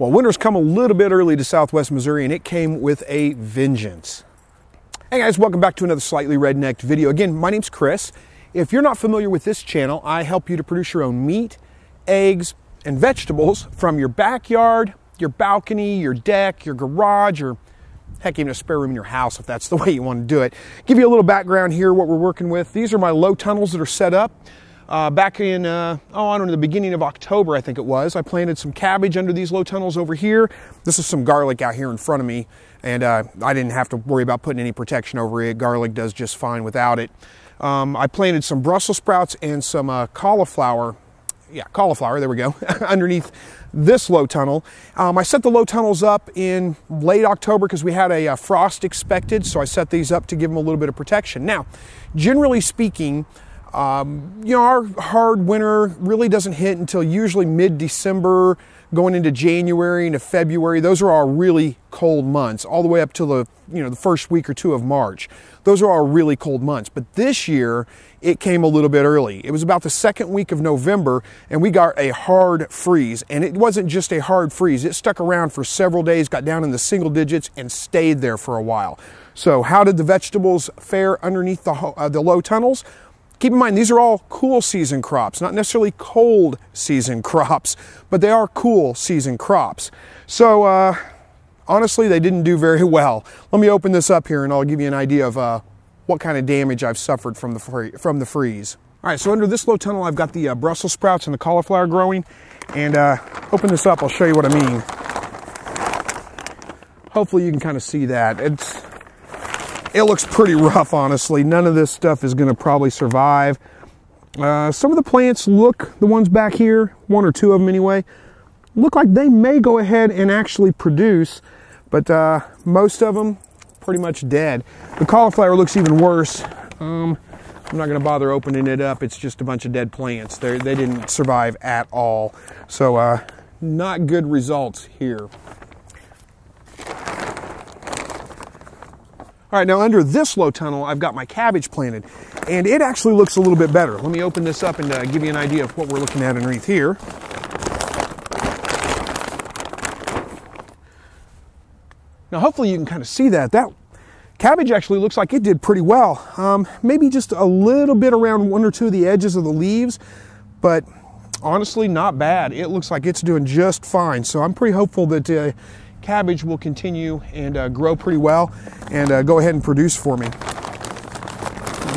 Well, winter's come a little bit early to Southwest Missouri, and it came with a vengeance. Hey guys, welcome back to another Slightly Rednecked video. Again, my name's Chris. If you're not familiar with this channel, I help you to produce your own meat, eggs, and vegetables from your backyard, your balcony, your deck, your garage, or heck, even a spare room in your house if that's the way you want to do it. Give you a little background here, what we're working with. These are my low tunnels that are set up. Back in, I don't know, the beginning of October, I think it was, I planted some cabbage under these low tunnels over here. This is some garlic out here in front of me, and I didn't have to worry about putting any protection over it. Garlic does just fine without it. I planted some Brussels sprouts and some cauliflower. Yeah, cauliflower, there we go, underneath this low tunnel. I set the low tunnels up in late October because we had a frost expected, so I set these up to give them a little bit of protection. Now, generally speaking, our hard winter really doesn't hit until usually mid-December, going into January into February. Those are all really cold months, all the way up to the first week or two of March. Those are all really cold months. But this year, it came a little bit early. It was about the second week of November, and we got a hard freeze. And it wasn't just a hard freeze. It stuck around for several days, got down in the single digits, and stayed there for a while. So how did the vegetables fare underneath the low tunnels? Keep in mind, these are all cool season crops, not necessarily cold season crops, but they are cool season crops. So honestly, they didn't do very well. Let me open this up here and I'll give you an idea of what kind of damage I've suffered from the freeze. All right, so under this low tunnel, I've got the Brussels sprouts and the cauliflower growing. And open this up, I'll show you what I mean. Hopefully you can kind of see that. It looks pretty rough, honestly. None of this stuff is going to probably survive. Some of the plants look, the ones back here, one or two of them anyway, look like they may go ahead and actually produce, but most of them pretty much dead. The cauliflower looks even worse. I'm not going to bother opening it up. It's just a bunch of dead plants. They didn't survive at all. So not good results here. All right, now under this low tunnel, I've got my cabbage planted, and it actually looks a little bit better. Let me open this up and give you an idea of what we're looking at underneath here. Now, hopefully you can kind of see that. That cabbage actually looks like it did pretty well. Maybe just a little bit around one or two of the edges of the leaves, but honestly, not bad. It looks like it's doing just fine. So I'm pretty hopeful that cabbage will continue and grow pretty well and go ahead and produce for me. Get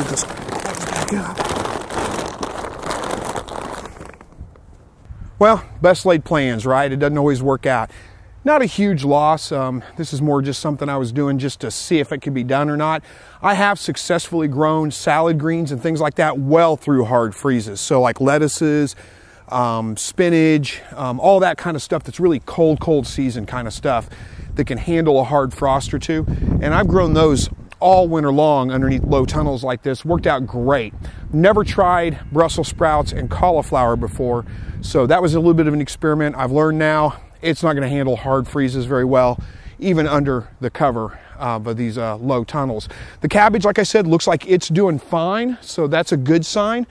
this back up. Well, best laid plans, right? It doesn't always work out. Not a huge loss. This is more just something I was doing just to see if it could be done or not. I have successfully grown salad greens and things like that well through hard freezes. So like lettuces, spinach, all that kind of stuff that's really cold season kind of stuff that can handle a hard frost or two. And I've grown those all winter long underneath low tunnels like this. Worked out great. Never tried Brussels sprouts and cauliflower before, so that was a little bit of an experiment. I've learned now it's not going to handle hard freezes very well, even under the cover of these low tunnels. The cabbage, like I said, looks like it's doing fine, so that's a good sign.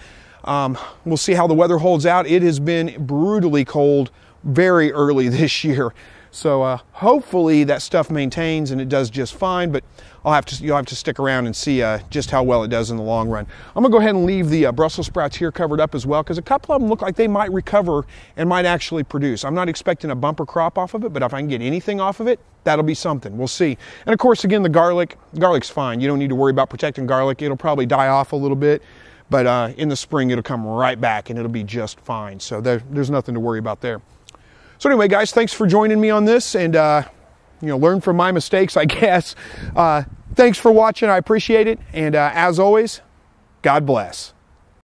We'll see how the weather holds out. It has been brutally cold very early this year. So hopefully that stuff maintains and it does just fine, but you'll have to stick around and see just how well it does in the long run. I'm gonna go ahead and leave the Brussels sprouts here covered up as well, because a couple of them look like they might recover and might actually produce. I'm not expecting a bumper crop off of it, but if I can get anything off of it, that'll be something. We'll see. And of course, again, the garlic's fine. You don't need to worry about protecting garlic. It'll probably die off a little bit. But in the spring, it'll come right back and it'll be just fine. So there's nothing to worry about there. So anyway, guys, thanks for joining me on this and, learn from my mistakes, I guess. Thanks for watching. I appreciate it. And as always, God bless.